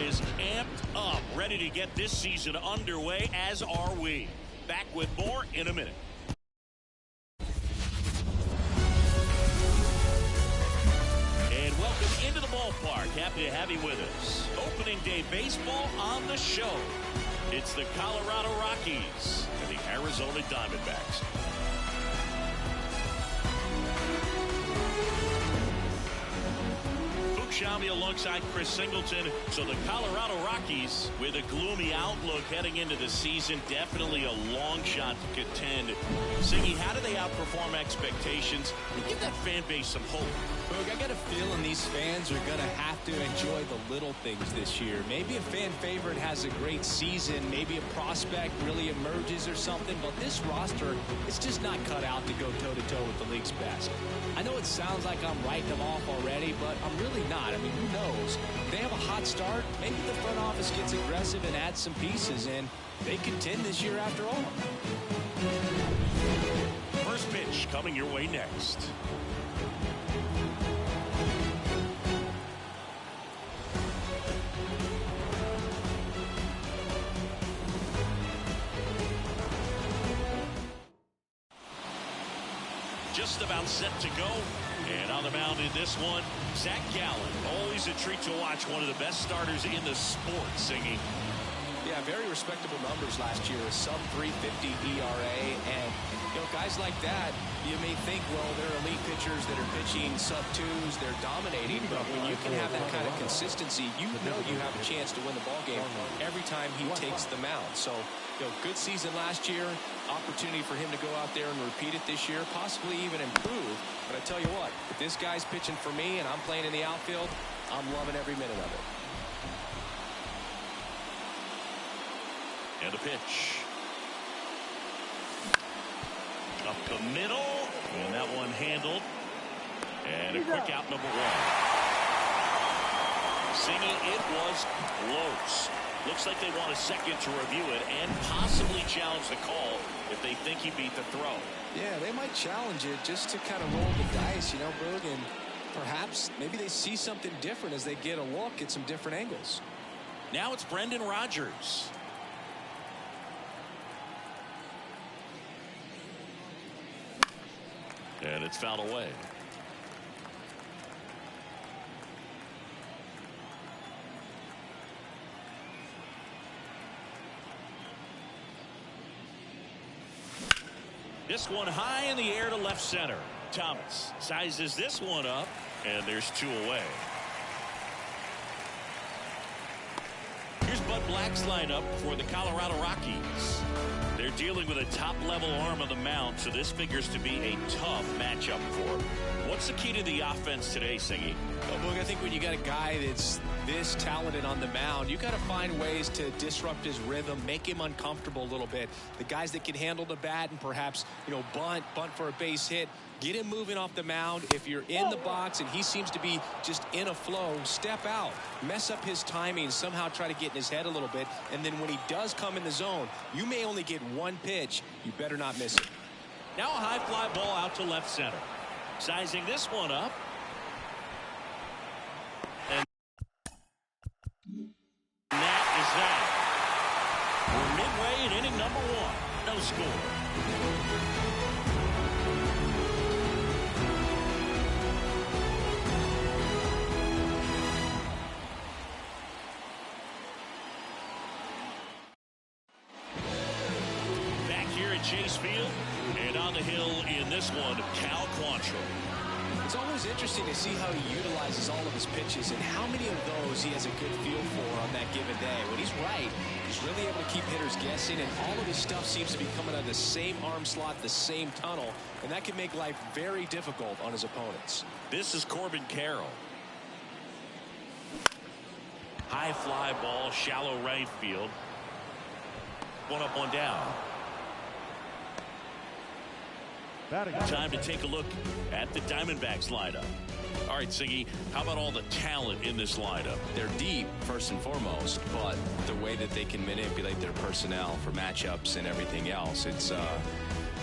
is amped up, ready to get this season underway, as are we. Back with more in a minute. And welcome into the ballpark. Happy to have you with us. Opening day baseball on the show. It's the Colorado Rockies and the Arizona Diamondbacks. Xiaomi alongside Chris Singleton. So the Colorado Rockies with a gloomy outlook heading into the season. Definitely a long shot to contend. Siggy, how do they outperform expectations and give that fan base some hope? Look, I got a feeling these fans are going to have to enjoy the little things this year. Maybe a fan favorite has a great season. Maybe a prospect really emerges or something. But this roster is just not cut out to go toe-to-toe with the league's best. I know it sounds like I'm writing them off already, but I'm really not. I mean, who knows? If they have a hot start, maybe the front office gets aggressive and adds some pieces, and they contend this year after all. First pitch coming your way next. Just about set to go. And on the mound in this one, Zach Gallen. Always a treat to watch. One of the best starters in the sport, Singing. Yeah, very respectable numbers last year. A sub-350 ERA. And, you know, guys like that, you may think, well, they're elite pitchers that are pitching sub-2s. They're dominating. But when you can have that kind of consistency, you know you have a chance to win the ballgame every time he takes the mound. So, you know, good season last year. Opportunity for him to go out there and repeat it this year, possibly even improve. But I tell you what, if this guy's pitching for me and I'm playing in the outfield, I'm loving every minute of it. And a pitch. Up the middle. And that one handled. And a quick out, number one. Singing, it was close. Looks like they want a second to review it and possibly challenge the call if they think he beat the throw. Yeah, they might challenge it just to kind of roll the dice, you know, Berg, and perhaps maybe they see something different as they get a look at some different angles. Now it's Brendan Rodgers. And it's fouled away. This one high in the air to left center. Thomas sizes this one up, and there's two away. Here's Bud Black's lineup for the Colorado Rockies. They're dealing with a top-level arm on the mound, so this figures to be a tough matchup for them. What's the key to the offense today, Singy? Well, Boog, I think when you got a guy that's this talented on the mound, you got to find ways to disrupt his rhythm, make him uncomfortable a little bit. The guys that can handle the bat and perhaps, you know, bunt for a base hit, get him moving off the mound. If you're in the box and he seems to be just in a flow, step out, mess up his timing, somehow try to get in his head a little bit. And then when he does come in the zone, you may only get one pitch. You better not miss it. Now a high fly ball out to left center. Sizing this one up. And that is that. We're midway in inning number one. No score. Back here at Chase Field. And on the hill in this one, Cal Quantrill. It's always interesting to see how he utilizes all of his pitches and how many of those he has a good feel for on that given day. When he's right, he's really able to keep hitters guessing, and all of his stuff seems to be coming out of the same arm slot, the same tunnel, and that can make life very difficult on his opponents. This is Corbin Carroll. High fly ball, shallow right field. One up, one down. Time to take a look at the Diamondbacks lineup. All right, Siggy, how about all the talent in this lineup? They're deep, first and foremost, but the way that they can manipulate their personnel for matchups and everything else, it's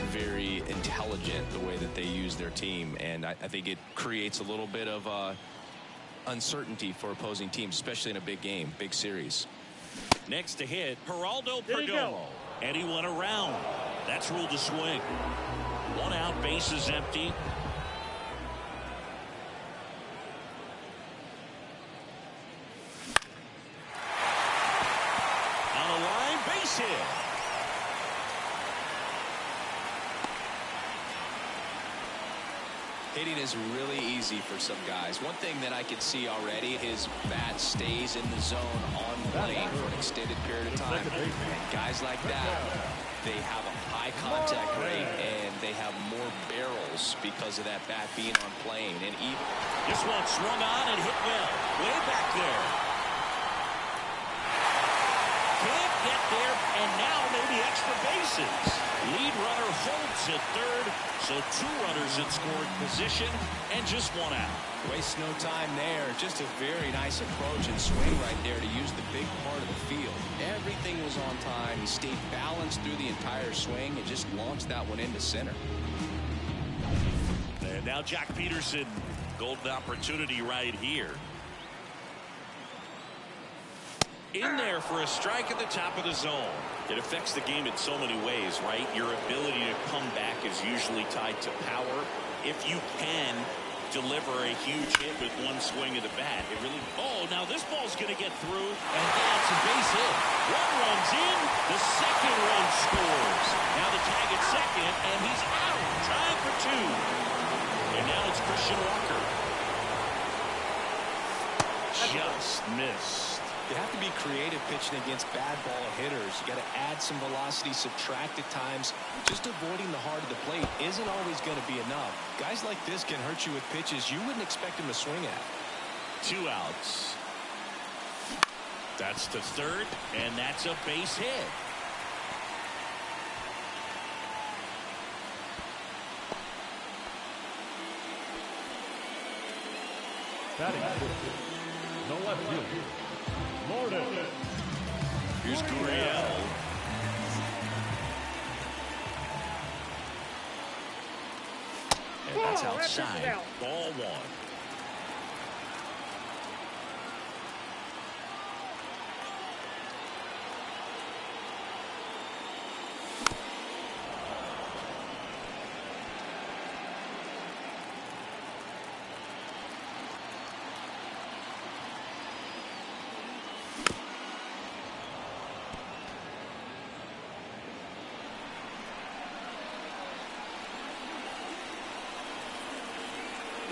very intelligent the way that they use their team. And I think it creates a little bit of uncertainty for opposing teams, especially in a big game, big series. Next to hit, Geraldo Perdomo. And he went around. That's ruled a swing. 1 out, bases empty. On the line, base hit. Hitting is really easy for some guys. One thing that I could see already, his bat stays in the zone on plane for an extended period of time. And guys like that, they have a high contact rate and they have more barrels because of that bat being on plane. And even this one swung on and hit well. Way back there. Can't get there, and now maybe extra bases. Lead runner holds at third, so 2 runners in scoring position and just 1 out. Waste no time there. Just a very nice approach and swing right there to use the big part of the field. Everything was on time. He stayed balanced through the entire swing and just launched that one into center. And now Jack Peterson, golden opportunity right here. In there for a strike at the top of the zone. It affects the game in so many ways, right? Your ability to come back is usually tied to power. If you can deliver a huge hit with 1 swing of the bat, it really... Oh, now this ball's going to get through, and that's a base hit. 1 runs in, the second run scores. Now the tag at second, and he's out. Trying for 2. And now it's Christian Walker. Just missed. You have to be creative pitching against bad ball hitters. You got to add some velocity, subtract at times. Just avoiding the heart of the plate isn't always going to be enough. Guys like this can hurt you with pitches you wouldn't expect him to swing at. 2 outs. That's to third, and that's a base hit. No left field. Here's Gurriel. And that's outside. Ball 1.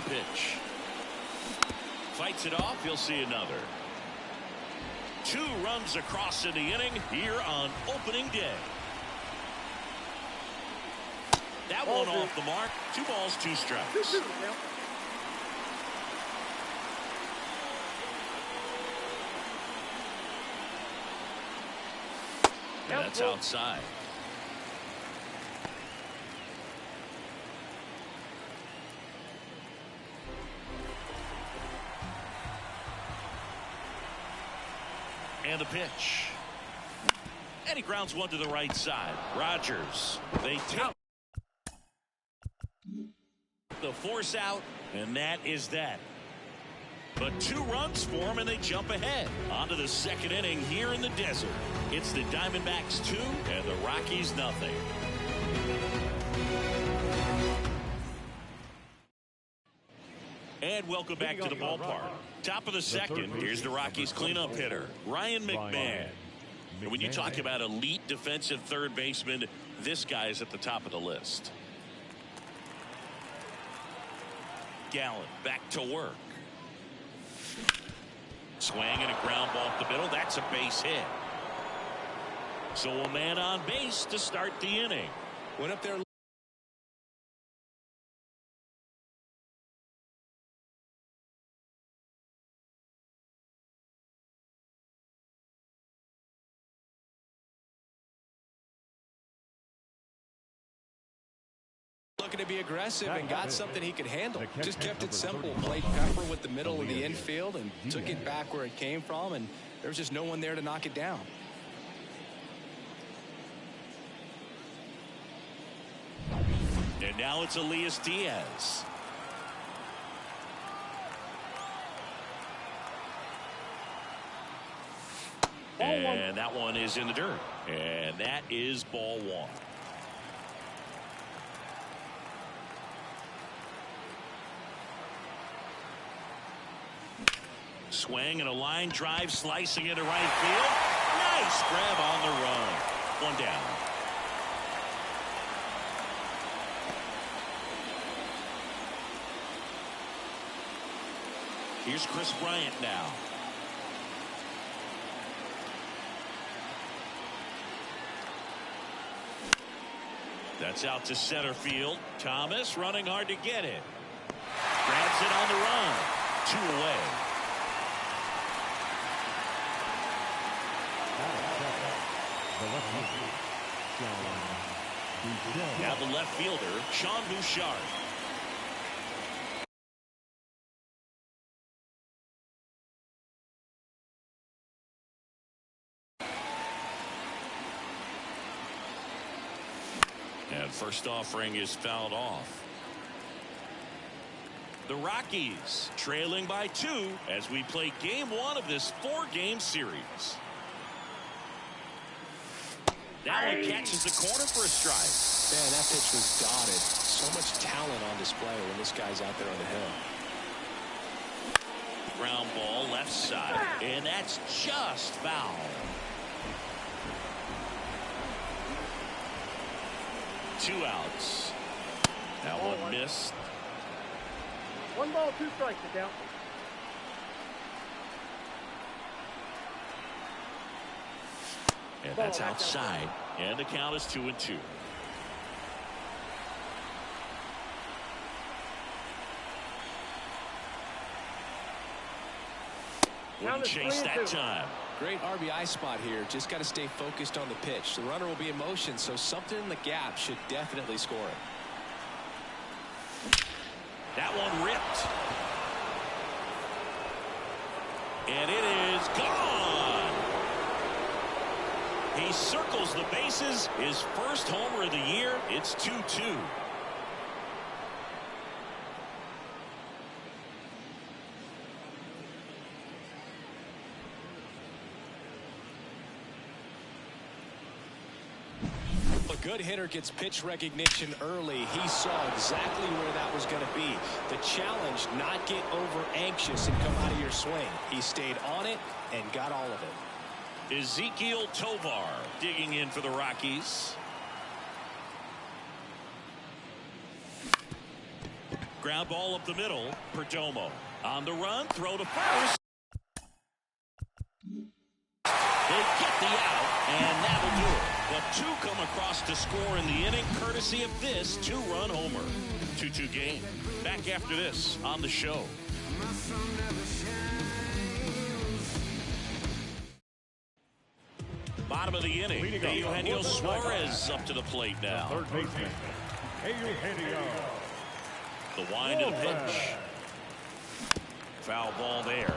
Pitch. Fights it off. He'll see another. 2 runs across in the inning here on opening day. That one off the mark. 2 balls, 2 strikes. And that's outside. And the pitch. And he grounds 1 to the right side. Rogers. They take the force out, and that is that. But 2 runs for him, and they jump ahead. On to the second inning here in the desert. It's the Diamondbacks 2 and the Rockies nothing. And welcome back to the ballpark. Top of the second, here's the Rockies cleanup hitter, Ryan McMahon. And when you talk about elite defensive third baseman, this guy is at the top of the list. Gallen back to work. Swing and a ground ball up the middle. That's a base hit. So a man on base to start the inning. Went up there. Looking to be aggressive and got something he could handle. Just kept it simple. Played Pepper with the middle of the infield and took it back where it came from, and there was just no one there to knock it down. And now it's Elias Diaz. And that one is in the dirt. And that is ball one. Swing and a line drive slicing into right field. Nice grab on the run. One down. Here's Chris Bryant now. That's out to center field. Thomas running hard to get it. Grabs it on the run. 2 away. Now the left fielder, Sean Bouchard. And first offering is fouled off. The Rockies trailing by 2 as we play game 1 of this 4-game series. That one catches the corner for a strike. Man, that pitch was dotted. So much talent on display when this guy's out there on the hill. Ground ball left side, and that's just foul. Two outs. That one missed. 1 ball, 2 strikes to count. And that's outside. And the count is 2-2. Wouldn't chase that time. Great RBI spot here. Just got to stay focused on the pitch. The runner will be in motion, so something in the gap should definitely score it. That one ripped. And it is gone. He circles the bases. His first homer of the year. It's 2-2. A good hitter gets pitch recognition early. He saw exactly where that was going to be. The challenge, not get over anxious and come out of your swing. He stayed on it and got all of it. Ezekiel Tovar digging in for the Rockies. Ground ball up the middle. Perdomo on the run. Throw to first. They get the out, and that'll do it. But 2 come across to score in the inning, courtesy of this 2-run homer. 2-2 game. Back after this on the show. Bottom of the inning. Eugenio Suarez up to the plate now. Third baseman, Eugenio. The wind and pitch. Foul ball there.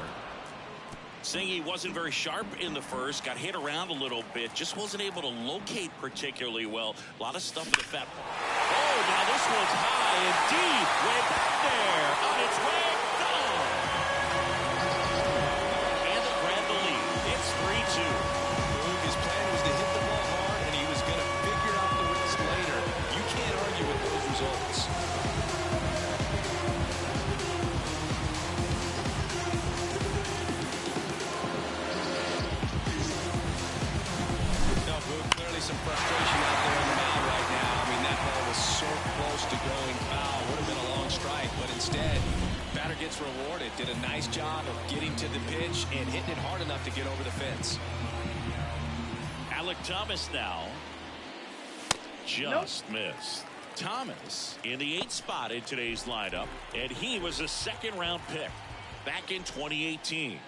Singy wasn't very sharp in the first. Got hit around a little bit. Just wasn't able to locate particularly well. A lot of stuff in the fat. Oh, now this one's high and deep. Way back there. On its way. Gone. And they grab the lead. It's 3-2. His plan was to hit the ball hard, and he was going to figure out the rest later. You can't argue with those results. No, Boog, clearly some frustration out there on the mound right now. I mean, that ball was so close to going foul. Would have been a long strike, but instead, batter gets rewarded. Did a nice job of getting to the pitch and hitting it hard enough to get over the fence. Alec Thomas now. Just missed. Thomas in the 8th spot in today's lineup, and he was a 2nd-round pick back in 2018.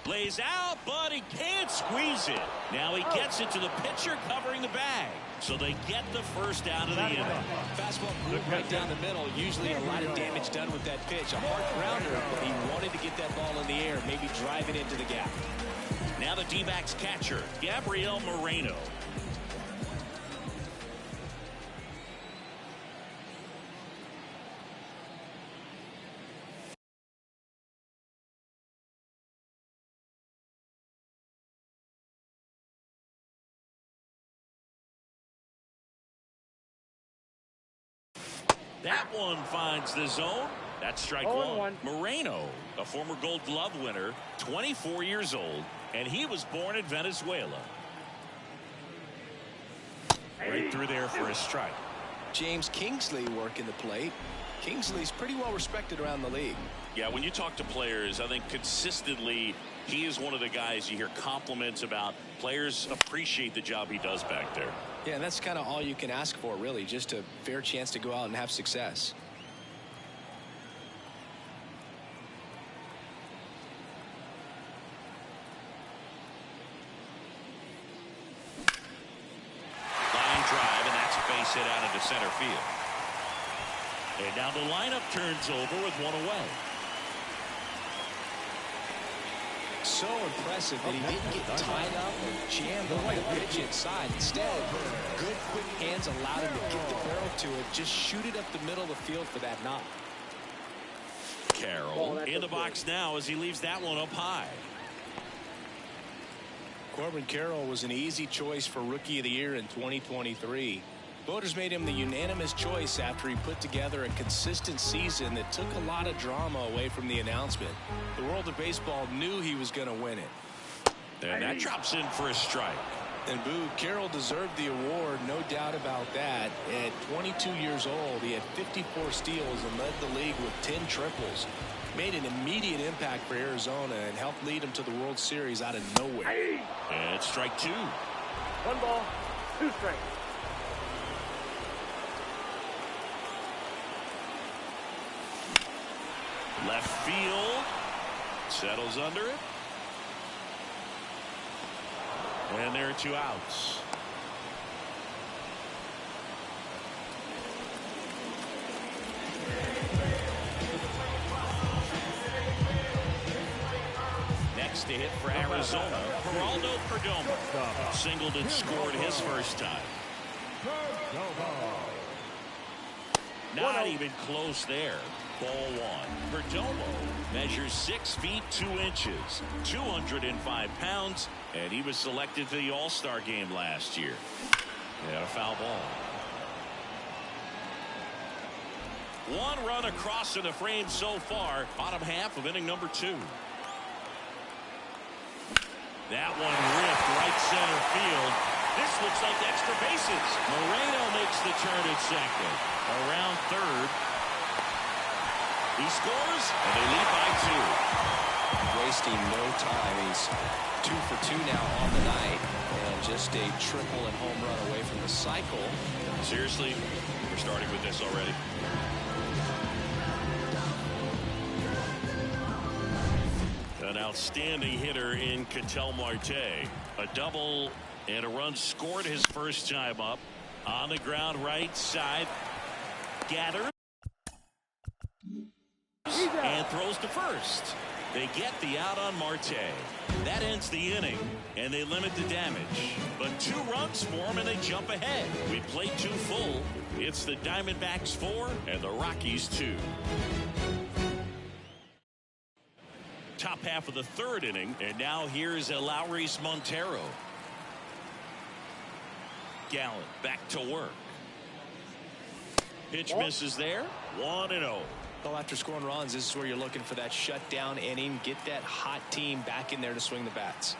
Lays out, but he can't squeeze it. Now he gets it to the pitcher covering the bag. So they get the first out of the inning. Fastball right down the middle. Usually a lot of damage done with that pitch. A hard grounder, but he wanted to get that ball in the air, maybe drive it into the gap. Now the D-backs catcher, Gabriel Moreno. That one finds the zone. That's strike one. Moreno, a former Gold Glove winner, 24 years old, and he was born in Venezuela. Right through there for a strike. James Kingsley working the plate. Kingsley's pretty well respected around the league. Yeah, when you talk to players, I think consistently he is one of the guys you hear compliments about. Players appreciate the job he does back there. Yeah, and that's kind of all you can ask for, really, just a fair chance to go out and have success. Line drive, and that's a base hit out into center field. And now the lineup turns over with one away. So impressive that he didn't get tied up or jammed on the pitch inside. Instead, good quick hands allowed him to get the barrel to it, just shoot it up the middle of the field for that knock. Carroll in the box now as he leaves that one up high. Corbin Carroll was an easy choice for Rookie of the Year in 2023. Voters made him the unanimous choice after he put together a consistent season that took a lot of drama away from the announcement. The world of baseball knew he was going to win it. And that drops in for a strike. And Boo, Carroll deserved the award, no doubt about that. At 22 years old, he had 54 steals and led the league with 10 triples. Made an immediate impact for Arizona and helped lead him to the World Series out of nowhere. And strike two. 1 ball, 2 strikes. Left field. Settles under it. And there are 2 outs. Next to hit for Arizona, Geraldo Perdomo. Singled and scored his first time. Not even close there. Ball one. Perdomo measures 6 feet 2 inches, 205 pounds, and he was selected for the All-Star game last year. And a foul ball. 1 run across in the frame so far. Bottom half of inning number 2. That one ripped right center field. This looks like extra bases. Moreno makes the turn at second. Around third. He scores, and they lead by 2. Wasting no time. He's 2 for 2 now on the night. And just a triple and home run away from the cycle. Seriously, we're starting with this already. An outstanding hitter in Ketel Marte. A double and a run scored his first time up. On the ground right side. Gathers. And throws to first. They get the out on Marte. That ends the inning, and they limit the damage. But 2 runs for them, and they jump ahead. We played 2 full. It's the Diamondbacks 4 and the Rockies 2. Top half of the 3rd inning, and now here's Eleuris Montero. Gallant back to work. Pitch misses there. 1-0. Well, after scoring runs, this is where you're looking for that shutdown inning. Get that hot team back in there to swing the bats.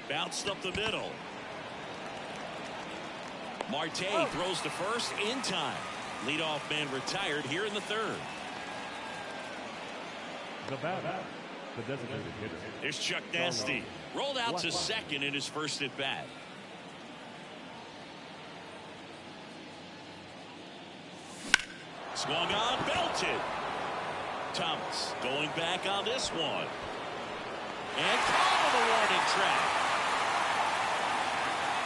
Bounced up the middle. Marte throws to first in time. Leadoff man retired here in the 3rd. The batter, the designated hitter. Here's Chuck Nasty. Rolled out to second in his first at bat. Swung on, belted. Thomas going back on this one. And caught on the warning track.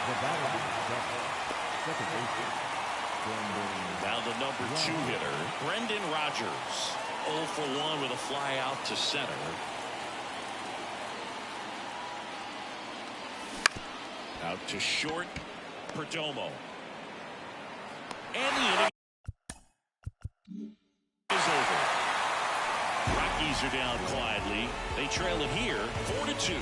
The batter, second baseman. Now the number 2 hitter, Brendan Rodgers. 0 for 1 with a fly out to center. Out to short, Perdomo. And the inning is over. Rockies are down quietly. They trail it here 4-2.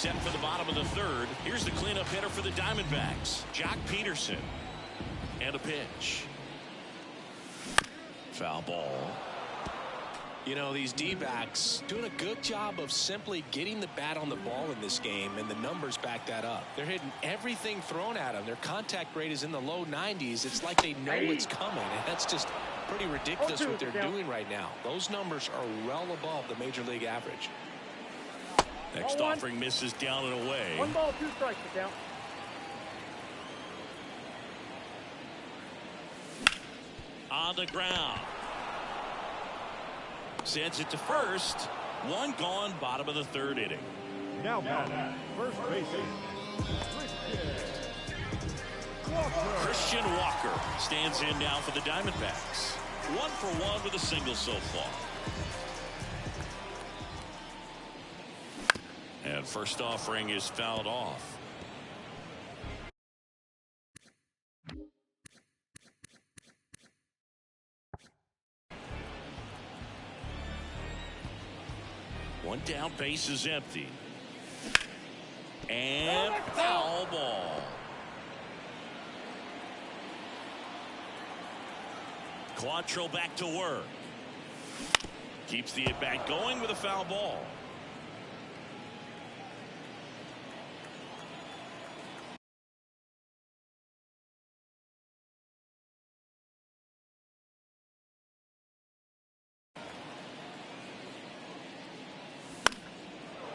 set for the bottom of the third. Here's the cleanup hitter for the Diamondbacks, Jock Peterson. And a pitch. Foul ball. You know, these D-backs doing a good job of simply getting the bat on the ball in this game, and the numbers back that up. They're hitting everything thrown at them. Their contact rate is in the low 90s. It's like they know it's coming, and that's just pretty ridiculous what they're doing right now. Those numbers are well above the major league average. Next offering misses down and away. 1 ball, 2 strikes to count. On the ground. Sends it to first. 1 gone, bottom of the third inning. Now batting, first baseman, Christian Walker stands in now for the Diamondbacks. 1 for 1 with a single so far. And first offering is fouled off. One down, base is empty. And foul ball. Quantrill back to work. Keeps the at-bat going with a foul ball.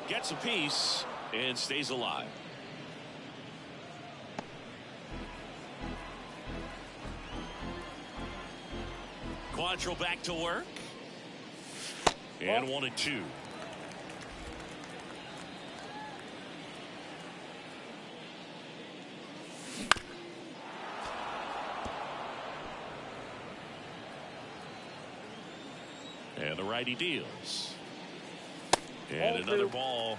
Gets a piece and stays alive. Quantrill back to work. And 1-2. And the righty deals. And another ball.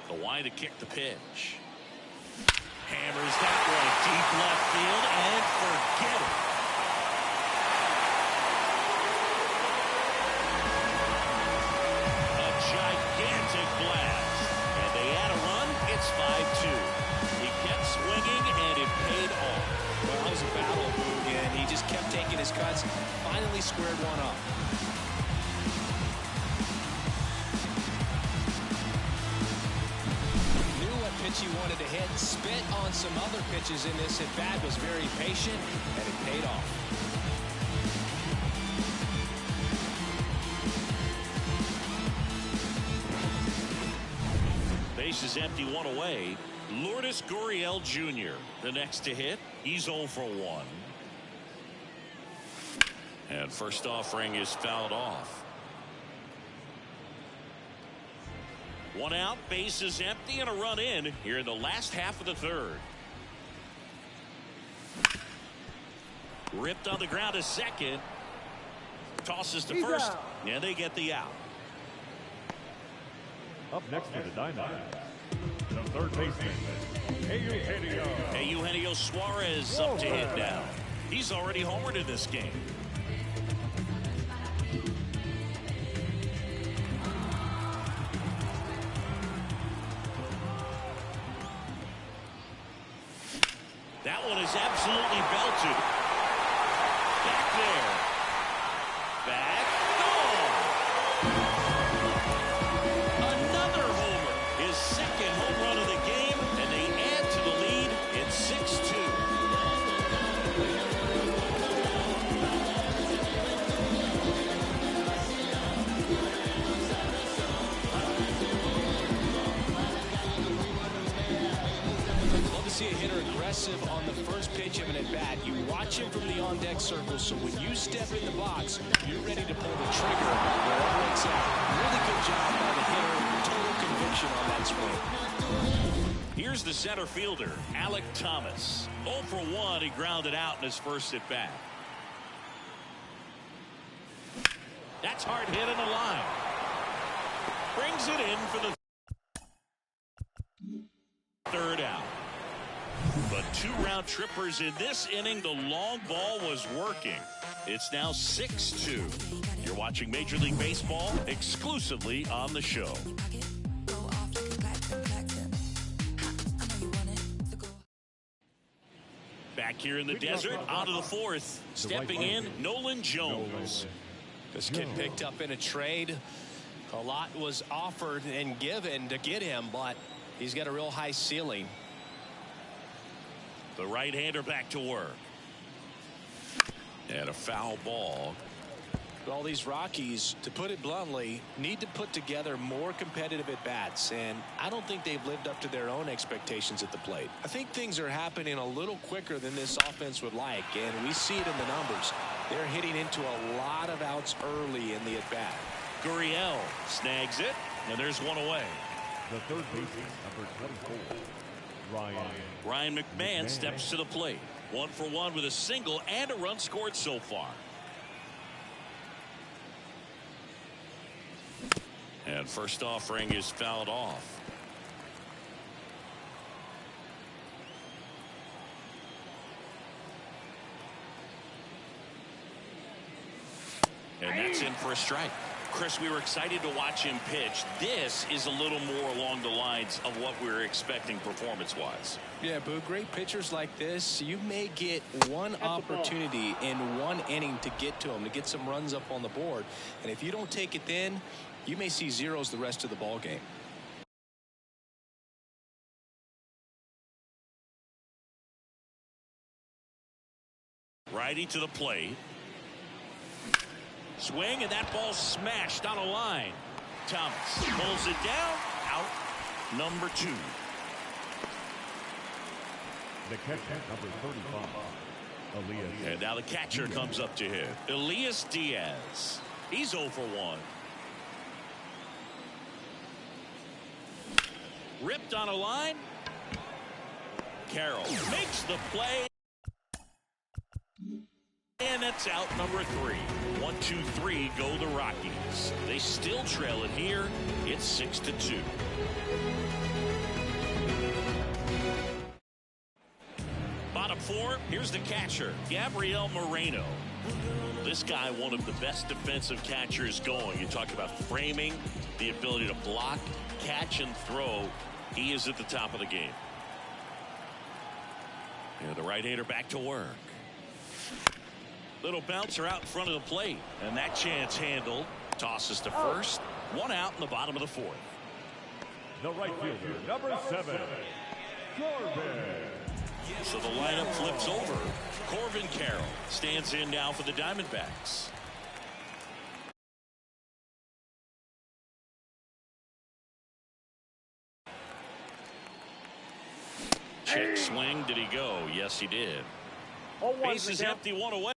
The wide to kick the pitch. Hammers that one deep left field and forget it. A gigantic blast. And they add a run. It's 5-2. He kept swinging and it paid off. Well, that was a battle move again. He just kept taking his cuts. Finally squared one up. Knew what pitch he wanted to hit. Spit on some other pitches in this at bat. Was very patient and it paid off. Base is empty, 1 away. Lourdes Gurriel Jr. the next to hit. He's 0 for 1. And first offering is fouled off. 1 out, base is empty, and a run in here in the last half of the third. Ripped on the ground to second. Tosses to first, and they get the out. Up next for the Diamondbacks, the third baseman, Eugenio Suarez up to hit now. He's already homered in this game. That one is absolutely belted. Back there. Back. Another homer. His second home run of the game, and they add to the lead. It's 6-2. Love to see a hitter aggressive on the first pitch of an at-bat. You watch him from the on-deck circle, so when you step in the box, you're ready to pull the trigger wherever it's at. Really good job by the hitter. Total conviction on that swing. Here's the center fielder, Alec Thomas. 0 for 1, he grounded out in his first at-bat. That's hard hit in the line. Brings it in for the third out. But 2 round trippers in this inning. The long ball was working. It's now 6-2. You're watching Major League Baseball exclusively on the show. Back here in the desert, out of the 4th. Stepping in, Nolan Jones. This kid picked up in a trade. A lot was offered and given to get him, but he's got a real high ceiling. The right-hander back to work. And a foul ball. Well, these Rockies, to put it bluntly, need to put together more competitive at-bats, and I don't think they've lived up to their own expectations at the plate. I think things are happening a little quicker than this offense would like, and we see it in the numbers. They're hitting into a lot of outs early in the at-bat. Gurriel snags it, and there's one away. The third baseman, number 24, Ryan McMahon steps to the plate. 1 for 1 with a single and a run scored so far. And first offering is fouled off. And that's in for a strike. Chris, we were excited to watch him pitch. This is a little more along the lines of what we were expecting performance-wise. Yeah, Boo, great pitchers like this, you may get one opportunity in one inning to get to them, to get some runs up on the board. And if you don't take it then, you may see zeros the rest of the ball game. Righty to the plate. Swing, and that ball smashed on a line. Thomas pulls it down. Out number 2. the catcher, number 35, Elias. And now the catcher comes up to him. Elias Diaz. He's 0 for 1. Ripped on a line. Carroll makes the play. And it's out number 3. 1, 2, 3 go the Rockies. They still trail it here. It's 6-2. Bottom 4, here's the catcher, Gabriel Moreno. This guy, one of the best defensive catchers going. You talk about framing, the ability to block, catch, and throw. He is at the top of the game. And the right-hander back to work. Little bouncer out in front of the plate. And that chance handled. Tosses to first. 1 out in the bottom of the 4th. The right fielder, number 7, Corbin. So the lineup flips over. Corbin Carroll stands in now for the Diamondbacks. Check swing. Did he go? Yes, he did. Base is empty, 1 away.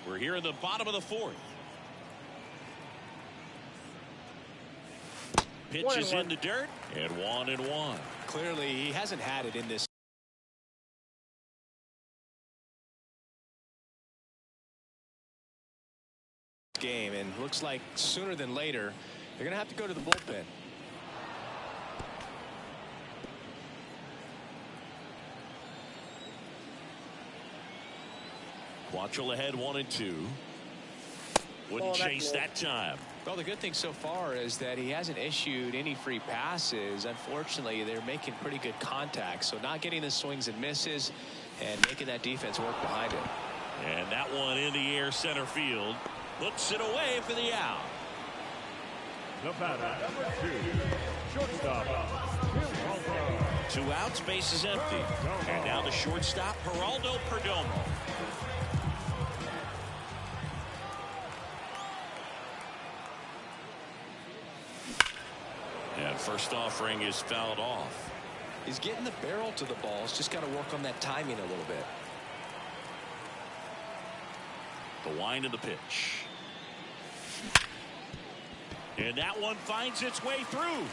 We're here in the bottom of the 4th. Pitch is in the dirt, and 1-1. Clearly, he hasn't had it in this looks like sooner than later they're going to have to go to the bullpen. Quantrill ahead 1-2. Wouldn't chase that time. Well, the good thing so far is that he hasn't issued any free passes. Unfortunately, they're making pretty good contact, so not getting the swings and misses and making that defense work behind it. And that one in the air center field. Looks it away for the out. The batter, number 2, shortstop, 2 outs, base is empty. And now the shortstop, Geraldo Perdomo. And first offering is fouled off. He's getting the barrel to the ball. He's just got to work on that timing a little bit. The wind of the pitch. And that one finds its way through.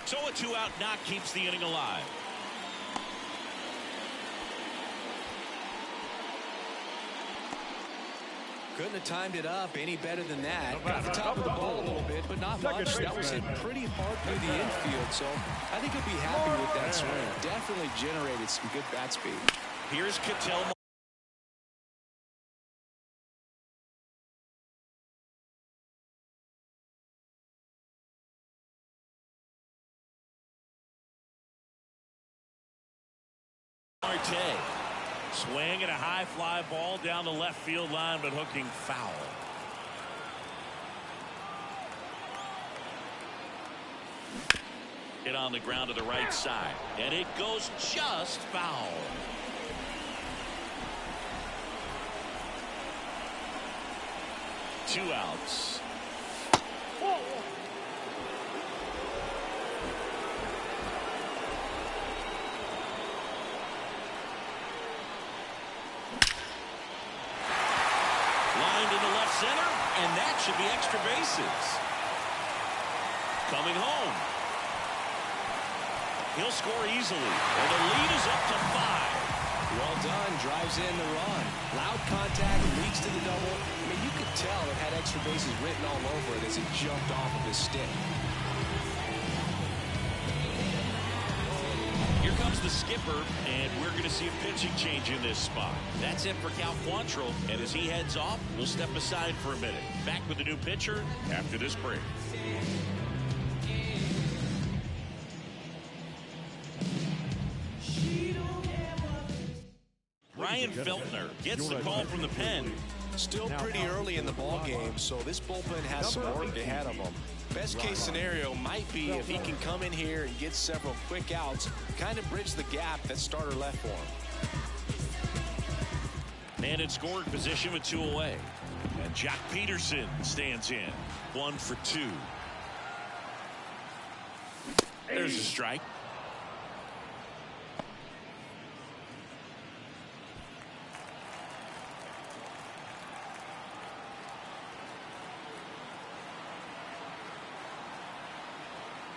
So a 2-out knock keeps the inning alive. Couldn't have timed it up any better than that. Got the top of the ball a little bit, but not much. That was hit pretty hard through the infield, so I think he'll be happy with that swing. Definitely generated some good bat speed. Here's Ketel Marte. Swing and a high fly ball down the left field line, but hooking foul. Hit on the ground to the right side, and it goes just foul. Two outs. Center, and that should be extra bases. Coming home. He'll score easily, and the lead is up to 5. Well done. Drives in the run. Loud contact, leads to the double. I mean, you could tell it had extra bases written all over it as it jumped off of his stick. Here comes the skipper, and we're going to see a pitching change in this spot. That's it for Cal Quantrill, and as he heads off, we'll step aside for a minute. Back with the new pitcher after this break. Ryan Feltner gets the call from the pen. Still pretty early in the ball game, so this bullpen has some work ahead of them. Best case scenario might be if he can come in here and get several quick outs, kind of bridge the gap that starter left for him. And in scoring position with 2 away. And Jack Peterson stands in. 1 for 2. There's a strike.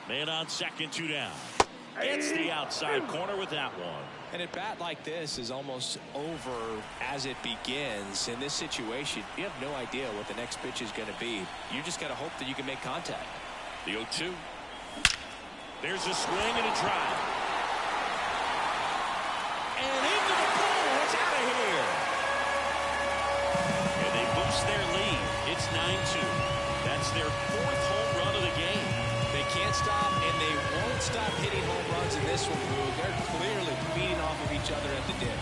Man on second, 2 down. Gets the outside corner with that one. And a bat like this is almost over as it begins. In this situation, you have no idea what the next pitch is going to be. You just got to hope that you can make contact. The 0-2. There's a swing and a drive. And into the pool. It's out of here. And they boost their lead. It's 9-2. That's their 4th home run of the game. They can't stop, and they won't stop hitting home runs in this one, Drew. They're clearly feeding off of each other at the dip.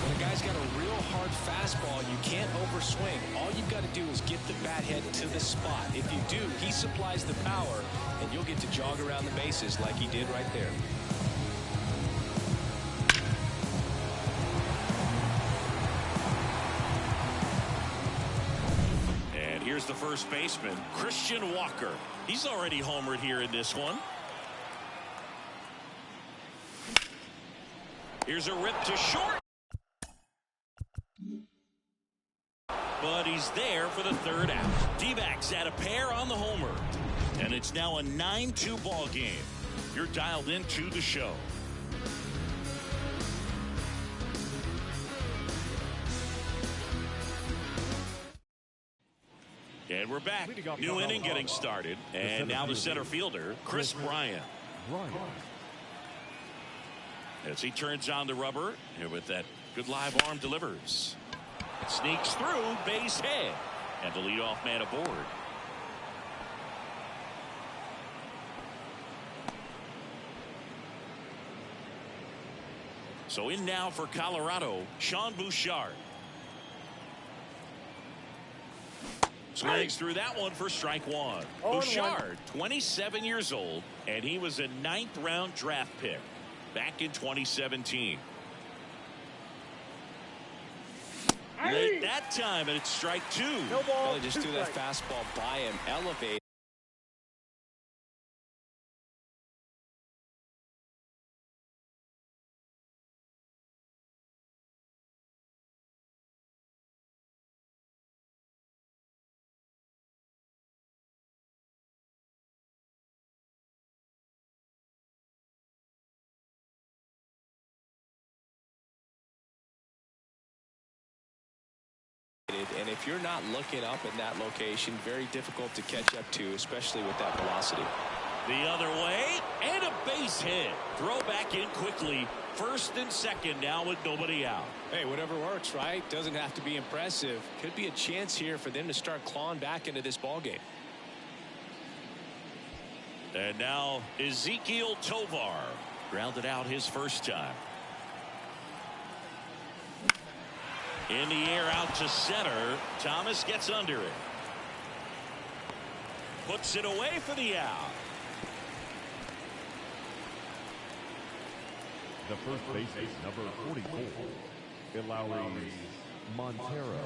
When a guy's got a real hard fastball, you can't overswing. All you've got to do is get the bat head to the spot. If you do, he supplies the power, and you'll get to jog around the bases like he did right there. Here's the first baseman, Christian Walker. He's already homered here in this one. Here's a rip to short. But he's there for the 3rd out. D-backs at a pair on the homer. And it's now a 9-2 ball game. You're dialed into the show. And we're back. New inning getting started. And now the center fielder, Chris Bryant. As he turns on the rubber, and with that good live arm delivers. Sneaks through, base hit. And the leadoff man aboard. So in now for Colorado, Sean Bouchard. Swings through that one for strike one. Bouchard, 27 years old, and he was a 9th-round draft pick back in 2017. Late that time, and it's strike two. No ball. Well, just threw that fastball by him, elevate. And if you're not looking up in that location, very difficult to catch up to, especially with that velocity. The other way, and a base hit. Throw back in quickly. First and second now with nobody out. Hey, whatever works, right? Doesn't have to be impressive. Could be a chance here for them to start clawing back into this ball game. And now Ezekiel Tovar grounded out his first time. In the air out to center. Thomas gets under it. Puts it away for the out. The first baseman, number 44, Elauris Montero.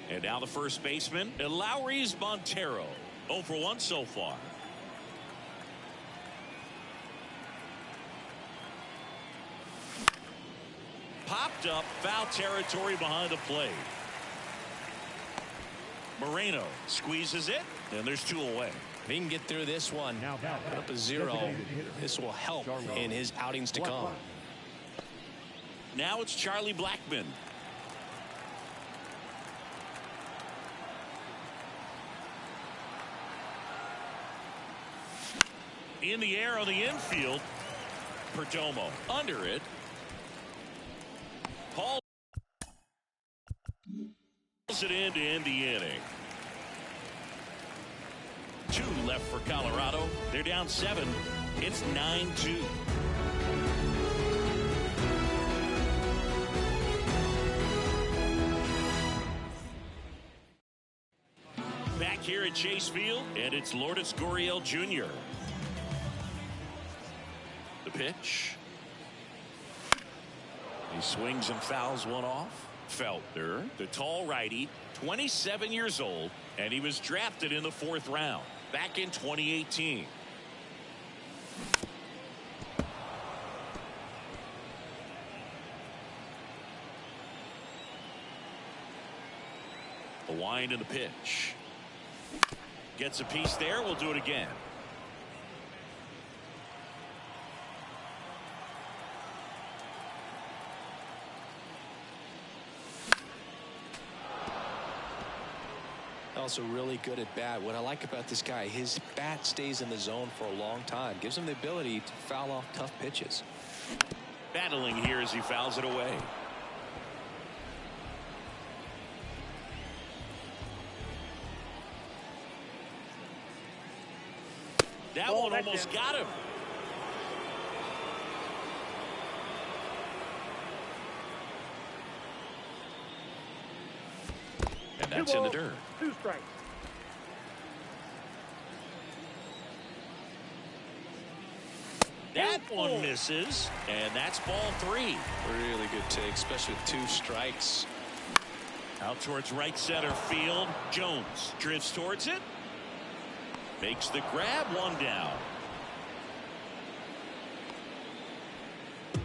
And now the first baseman, Elauris Montero. 0 for 1 so far. Popped up, foul territory behind the plate. Moreno squeezes it, and there's 2 away. If he can get through this one, put up a 0, this will help in his outings to come. Now it's Charlie Blackmon. In the air on the infield. Perdomo under it. Paul pulls it in to end the inning. 2 left for Colorado. They're down 7. It's 9-2. Back here at Chase Field, and it's Lourdes Gurriel Jr. The pitch. He swings and fouls one off. Feltner, the tall righty, 27 years old, and he was drafted in the 4th round back in 2018. The wind and the pitch. Gets a piece there. We'll do it again. Also really good at bat. What I like about this guy, his bat stays in the zone for a long time. Gives him the ability to foul off tough pitches. Battling here as he fouls it away. That one almost got him. And that's in the dirt. 2 strikes. That one misses, and that's ball 3. Really good take, especially with 2 strikes. Out towards right center field. Jones drifts towards it. Makes the grab, 1 down.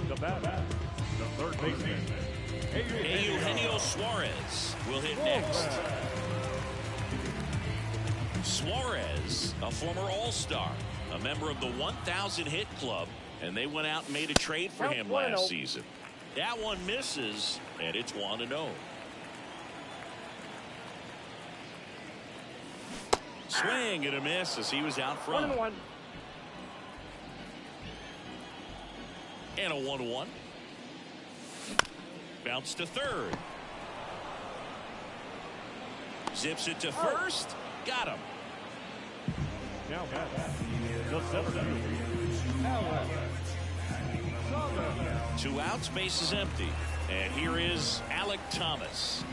The batter, the third baseman, Eugenio Suarez will hit next. Suarez, a former All-Star, a member of the 1,000 hit club, and they went out and made a trade for him last season. That one misses, and it's 1-0. Swing and a miss as he was out front. 1-1. And a 1-1. Bounce to third. Zips it to first. Got him. Now back. The center field. 2 outs, base is empty. And here is Alec Thomas.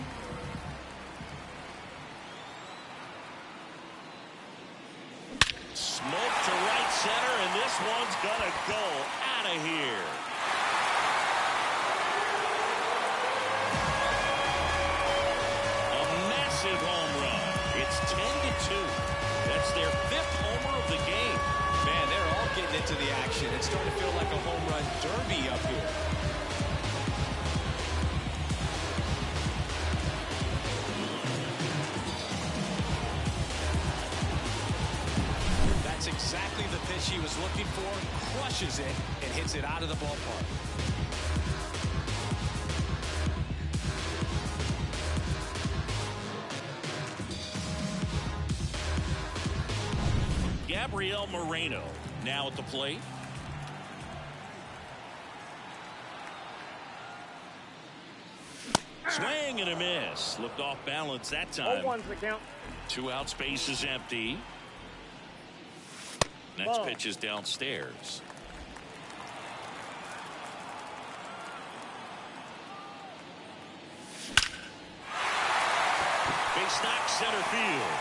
Smoke to right center, and this one's gonna go out of here. A massive home run. It's 10-2. That's their 5th homer of the game. Man, they're all getting into the action. It's starting to feel like a home run derby up here. That's exactly the pitch he was looking for. Crushes it and hits it out of the ballpark. Gabriel Moreno now at the plate. Swing and a miss. Looked off balance that time. 0-1's the count. 2 outs, base is empty. Next pitch is downstairs. Base knock center field.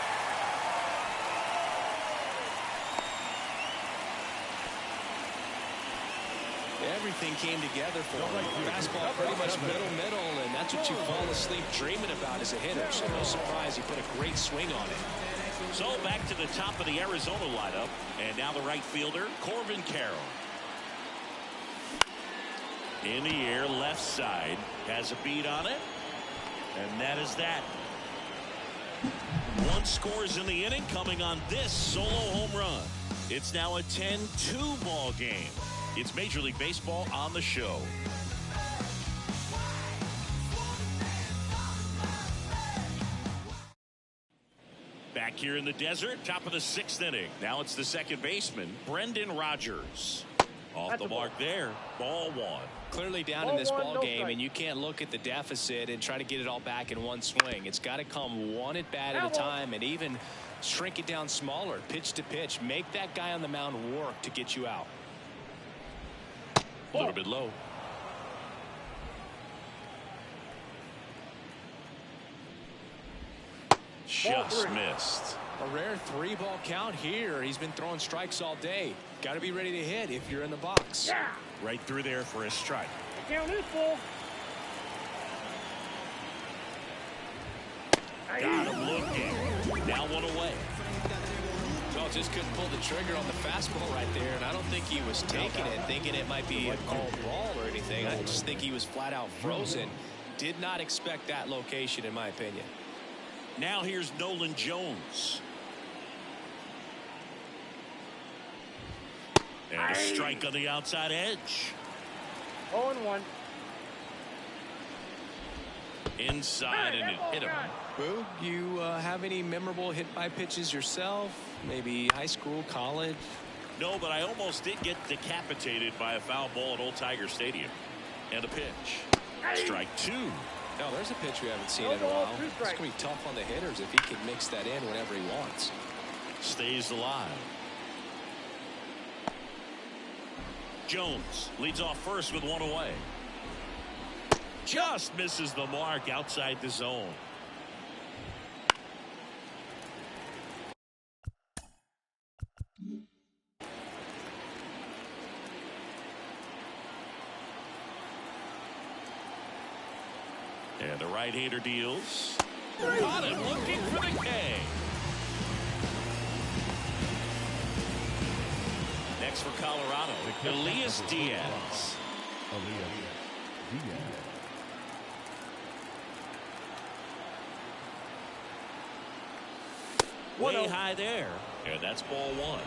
Everything came together for him. Fastball pretty much middle, and that's what you fall asleep dreaming about as a hitter. So no surprise he put a great swing on it. So back to the top of the Arizona lineup. And now the right fielder, Corbin Carroll. In the air, left side. Has a beat on it. And that is that. 1 scores in the inning coming on this solo home run. It's now a 10-2 ball game. It's Major League Baseball on the show. Back here in the desert, top of the 6th inning. Now it's the second baseman, Brendan Rodgers. Off the mark there, ball 1. Clearly down in this ball game, and you can't look at the deficit and try to get it all back in one swing. It's got to come one at bat at a time, and even shrink it down smaller, pitch to pitch. Make that guy on the mound work to get you out. A little bit low. Just missed. A rare 3-ball count here. He's been throwing strikes all day. Got to be ready to hit if you're in the box. Yeah. Right through there for a strike. The count is full. Got him looking. Now 1 away. Well, just couldn't pull the trigger on the fastball right there, and I don't think he was taking it, thinking it might be a called ball or anything. I just think he was flat out frozen. Did not expect that location, in my opinion. Now here's Nolan Jones. And a strike on the outside edge. 0-1. Inside, and it hit him. Boog, you have any memorable hit-by pitches yourself? Maybe high school, college? No, but I almost did get decapitated by a foul ball at Old Tiger Stadium. And a pitch. Strike 2. No, there's a pitch we haven't seen in a while. It's going to be tough on the hitters if he can mix that in whenever he wants. Stays alive. Jones leads off first with 1 away. Just misses the mark outside the zone. And the right-hander deals. Got him looking for the K. Next for Colorado, Elias Diaz. Way high there. And that's ball 1.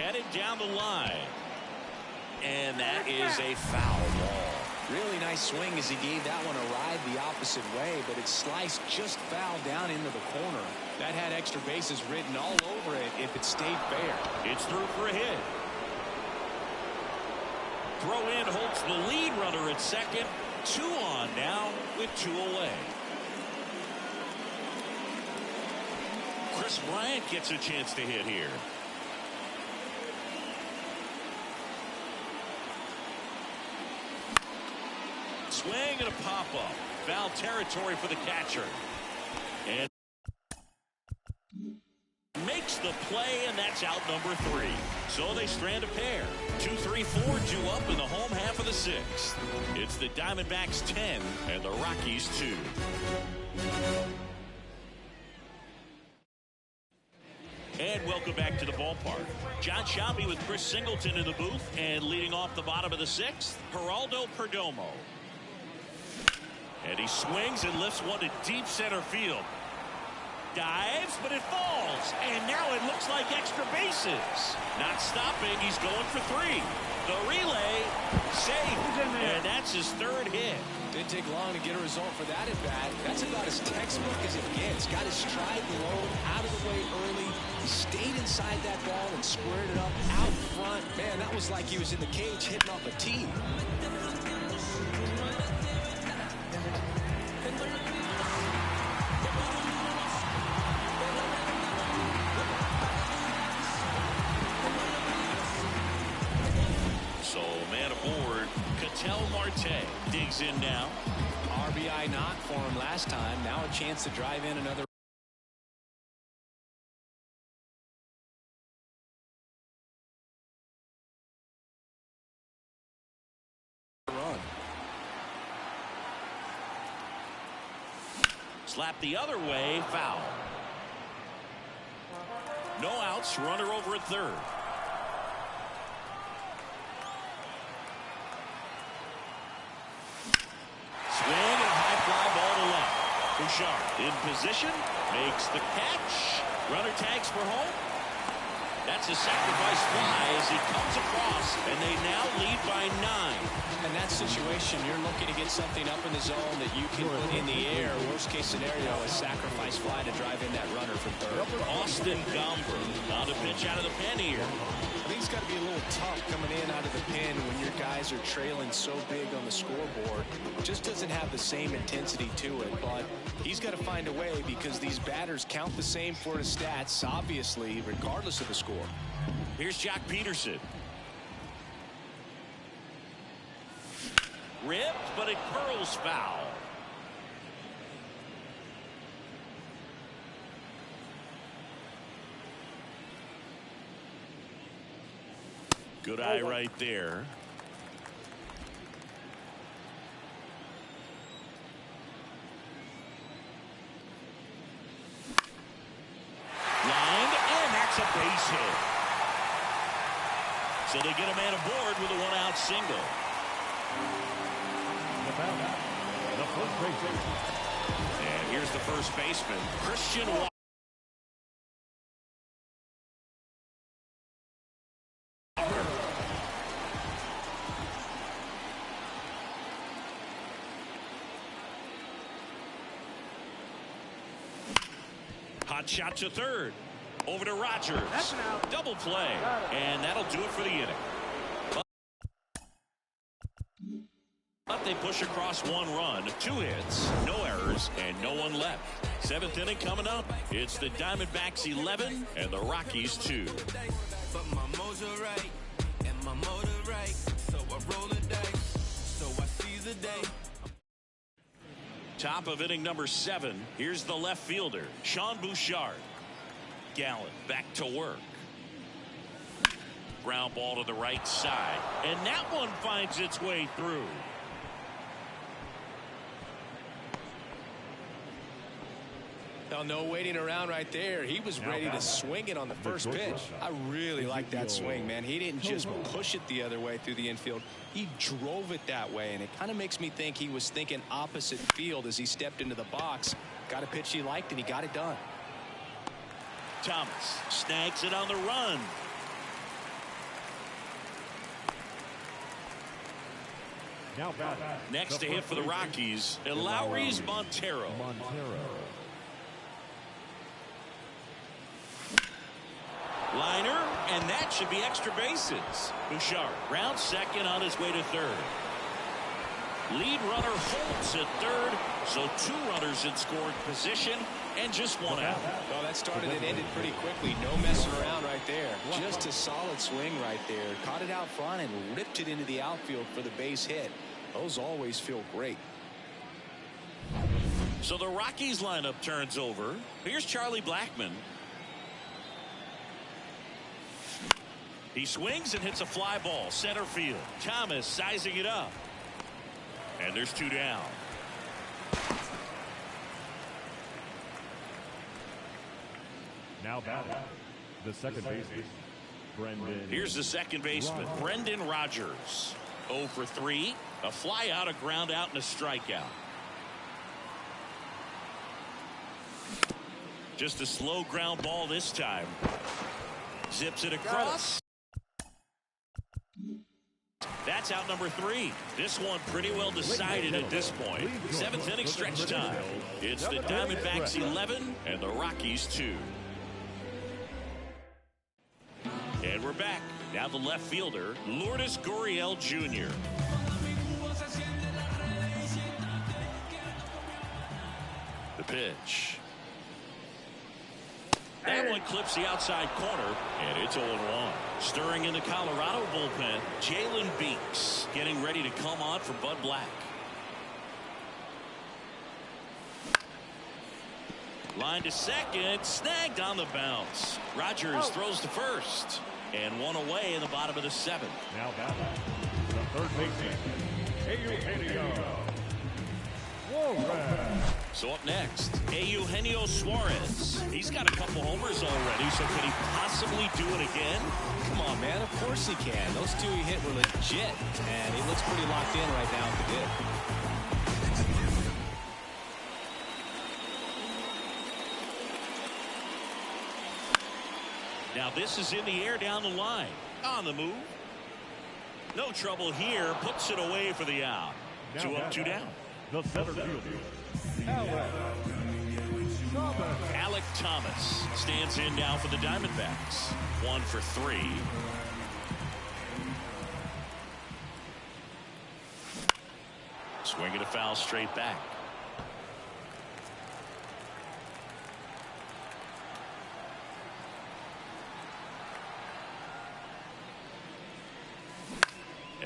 headed down the line. And that is a foul ball. Really nice swing as he gave that one a ride the opposite way, but it sliced just foul down into the corner. That had extra bases written all over it if it stayed fair. It's through for a hit. Throw in holds the lead runner at second. 2 on now with 2 away. Chris Bryant gets a chance to hit here. Swing and a pop-up. Foul territory for the catcher. And makes the play, and that's out number 3. So they strand a pair. 2, 3, 4 due up in the home half of the 6th. It's the Diamondbacks 10 and the Rockies 2. And welcome back to the ballpark. John Shelby with Chris Singleton in the booth, and leading off the bottom of the 6th, Geraldo Perdomo. And he swings and lifts one to deep center field. Dives, but it falls. And now it looks like extra bases. Not stopping. He's going for 3. The relay, safe. And that's his 3rd hit. Didn't take long to get a result for that at bat. That's about as textbook as it gets. Got his stride low, out of the way early. He stayed inside that ball and squared it up out front. Man, that was like he was in the cage hitting off a tee. Digs in now. RBI knock for him last time. Now a chance to drive in another run. Slap the other way, foul. No outs, runner over at 3rd. Swing and high fly ball to left. Bouchard in position, makes the catch. Runner tags for home. That's a sacrifice fly as he comes across, and they now lead by 9. In that situation, you're looking to get something up in the zone that you can put in the air. Worst case scenario, a sacrifice fly to drive in that runner from 3rd. Austin Gomber on a pitch out of the pen here. I think it's got to be a little tough coming in out of the pen when your guys are trailing so big on the scoreboard. It just doesn't have the same intensity to it, but he's got to find a way because these batters count the same for his stats, obviously, regardless of the score. Here's Jock Peterson. Ripped, but it curls foul. Good eye right there. Lined, and that's a base hit. So they get a man aboard with a 1-out single. The first baseman. And here's the first baseman, Christian Walker. Hot shot to 3rd. Over to Rogers. That's an out. Double play. And that'll do it for the inning. But they push across 1 run, 2 hits, no errors, and no one left. 7th inning coming up. It's the Diamondbacks 11 and the Rockies 2. But my motor right and my motor right, so I roll the dice, so I seize the day. Top of inning number 7. Here's the left fielder, Sean Bouchard. Gallen back to work. Ground ball to the right side, and that one finds its way through. Well, no waiting around right there. He was ready to swing it on the first pitch. I really like that swing, man. He didn't just push it the other way through the infield. He drove it that way, and it kind of makes me think he was thinking opposite field as he stepped into the box. Got a pitch he liked, and he got it done. Thomas snags it on the run. Now batting. Next to hit for the Rockies, Lowry's Montero. Liner, and that should be extra bases. Bouchard rounds second on his way to third. Lead runner holds at third, so 2 runners in scoring position and just 1 out. Well, that started and ended pretty quickly. No messing around right there. Just a solid swing right there. Caught it out front and ripped it into the outfield for the base hit. Those always feel great. So the Rockies lineup turns over. Here's Charlie Blackmon. He swings and hits a fly ball center field. Thomas sizing it up. And there's 2 down. Now batting. The second baseman, Brendan. Here's the second baseman, Brendan Rodgers. 0 for 3. A fly out, a ground out, and a strikeout. Just a slow ground ball this time. Zips it across. That's out number 3. This one pretty well decided at this point. 7th inning stretch time. It's the Diamondbacks 11 and the Rockies 2. And we're back. Now the left fielder, Lourdes Gurriel Jr. The pitch. That one clips the outside corner, and it's 0-1. Stirring in the Colorado bullpen, Jalen Beeks getting ready to come on for Bud Black. Line to second, snagged on the bounce. Rodgers throws to first, and 1 away in the bottom of the 7th. Now batting. The third baseman, Eugenio Suarez. So up next, Eugenio Suarez. He's got a couple homers already, so can he possibly do it again? Come on, man. Of course he can. Those 2 he hit were legit, and he looks pretty locked in right now at the dip. Now this is in the air down the line. On the move. No trouble here. Puts it away for the out. 2 up, 2 down. The center fielder, Alek Thomas stands in now for the Diamondbacks. 1 for 3. Swinging a foul straight back.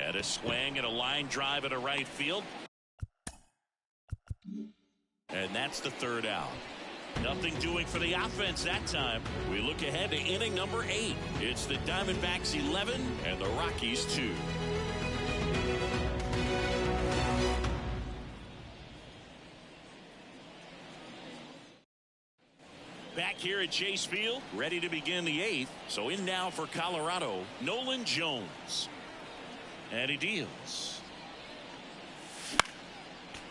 And a swing and a line drive at a right field. And that's the 3rd out. Nothing doing for the offense that time. We look ahead to inning number 8. It's the Diamondbacks 11 and the Rockies 2. Back here at Chase Field, ready to begin the 8th. So in now for Colorado, Nolan Jones. And he deals.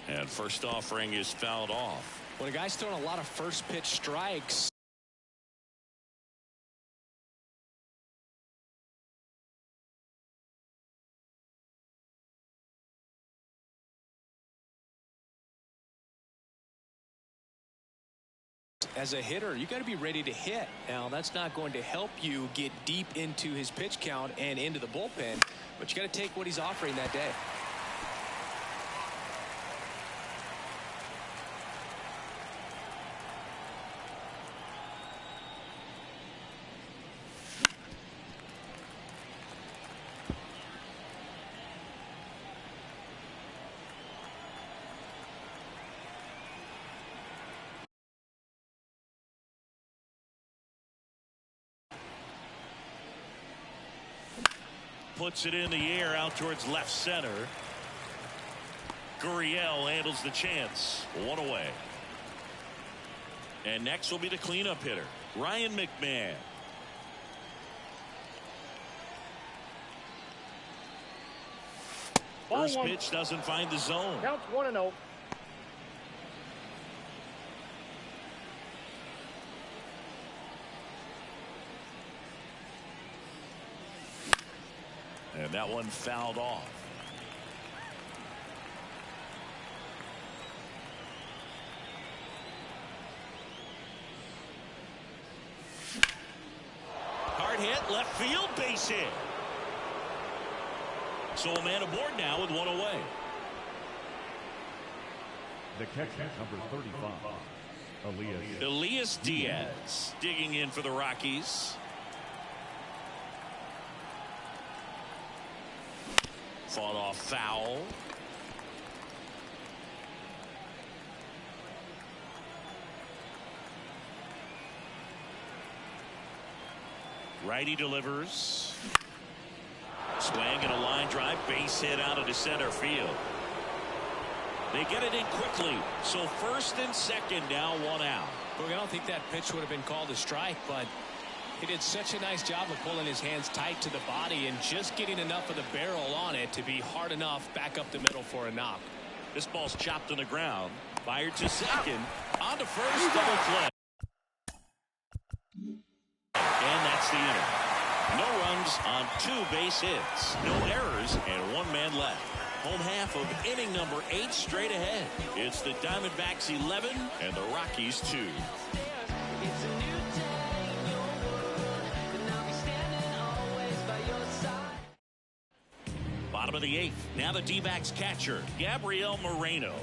And first offering is fouled off. When a guy's throwing a lot of first pitch strikes, as a hitter, you got to be ready to hit. Now, that's not going to help you get deep into his pitch count and into the bullpen, but you got to take what he's offering that day. Puts it in the air out towards left center. Gurriel handles the chance. 1 away. And next will be the cleanup hitter, Ryan McMahon. First pitch doesn't find the zone. Counts 1-0. And that one fouled off. left field, base hit. So a man aboard now with one away. The catcher, number 35, Elias Diaz digging in for the Rockies. Fought off foul. Righty delivers. Swing and a line drive, base hit out into center field. They get it in quickly, so first and second now, one out. Look, I don't think that pitch would have been called a strike, but he did such a nice job of pulling his hands tight to the body and just getting enough of the barrel on it to be hard enough back up the middle for a knock. This ball's chopped on the ground. Fired to second. On to first, double play. And that's the inning. No runs on 2 base hits. No errors and 1 man left. Home half of inning number 8 straight ahead. It's the Diamondbacks 11 and the Rockies 2. Bottom of the 8th. Now the D-backs catcher, Gabriel Moreno.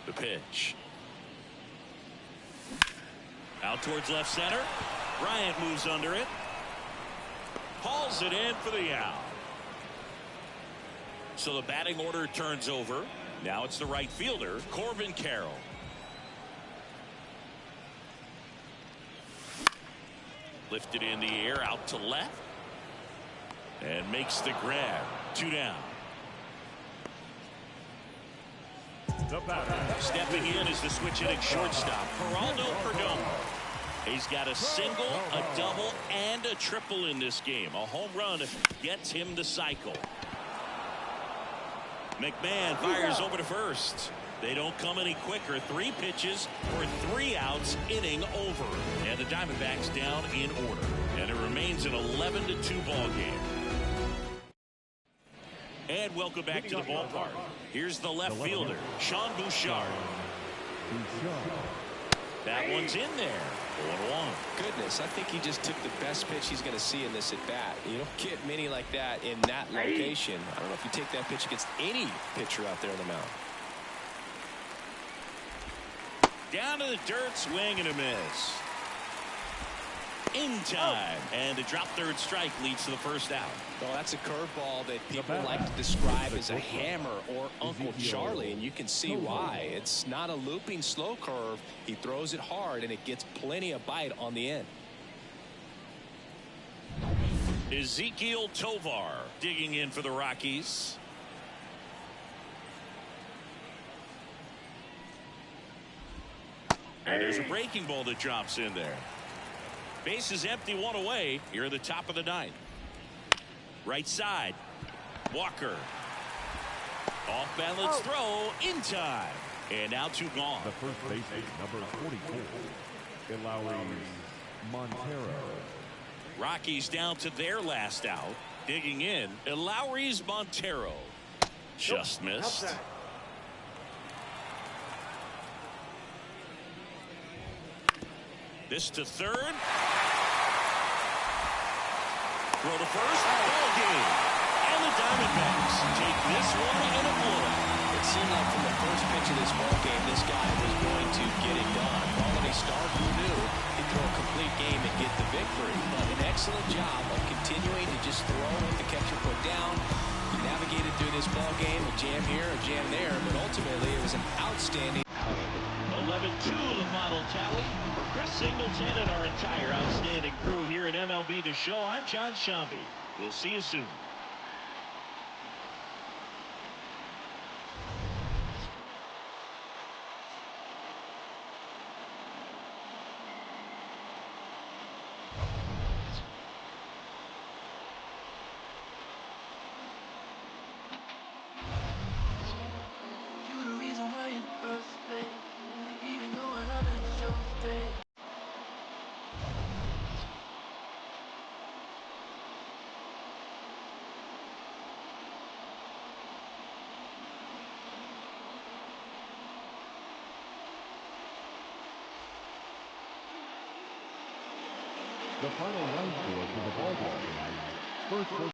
The pitch. Out towards left center. Bryant moves under it. Hauls it in for the out. So the batting order turns over. Now it's the right fielder, Corbin Carroll. Lifted in the air out to left. And makes the grab. 2 down. Stepping in is the switch hitting shortstop, Geraldo Perdomo. He's got a single, a double, and a triple in this game. A home run gets him the cycle. McMahon fires over to first. They don't come any quicker. 3 pitches for 3 outs, inning over. And the Diamondbacks down in order. And it remains an 11-2 ball game. And welcome back to the ballpark. Here's the left fielder, Sean Bouchard. That one's in there. 1-1. Goodness, I think he just took the best pitch he's going to see in this at bat. You don't get many like that in that location. I don't know if you take that pitch against any pitcher out there on the mound. Down to the dirt, swing and a miss. In time, and the drop third strike leads to the first out. Well, that's a curveball that people like to describe as a hammer or Uncle Charlie, and you can see why. It's not a looping slow curve. He throws it hard, and it gets plenty of bite on the end. Ezequiel Tovar digging in for the Rockies. And there's a breaking ball that drops in there. Base is empty, 1 away. Here at the top of the 9th. Right side. Walker. Off balance throw in time. And now 2 gone. The first baseman, number 44, Montero. Rockies down to their last out. Digging in, Elauris Montero. Just missed. This to third. Throw to first. Ball game. And the Diamondbacks take this one in a blowout. It seemed like from the first pitch of this ball game, this guy was going to get it done. Quality start, who knew he'd throw a complete game and get the victory. But an excellent job of continuing to just throw what the catcher put down. He navigated through this ball game, a jam here, a jam there, but ultimately it was an outstanding. 11-2 the final tally. For Chris Singleton and our entire outstanding crew here at MLB The Show, I'm John Shambi. We'll see you soon. The final run score for the ball game tonight. First was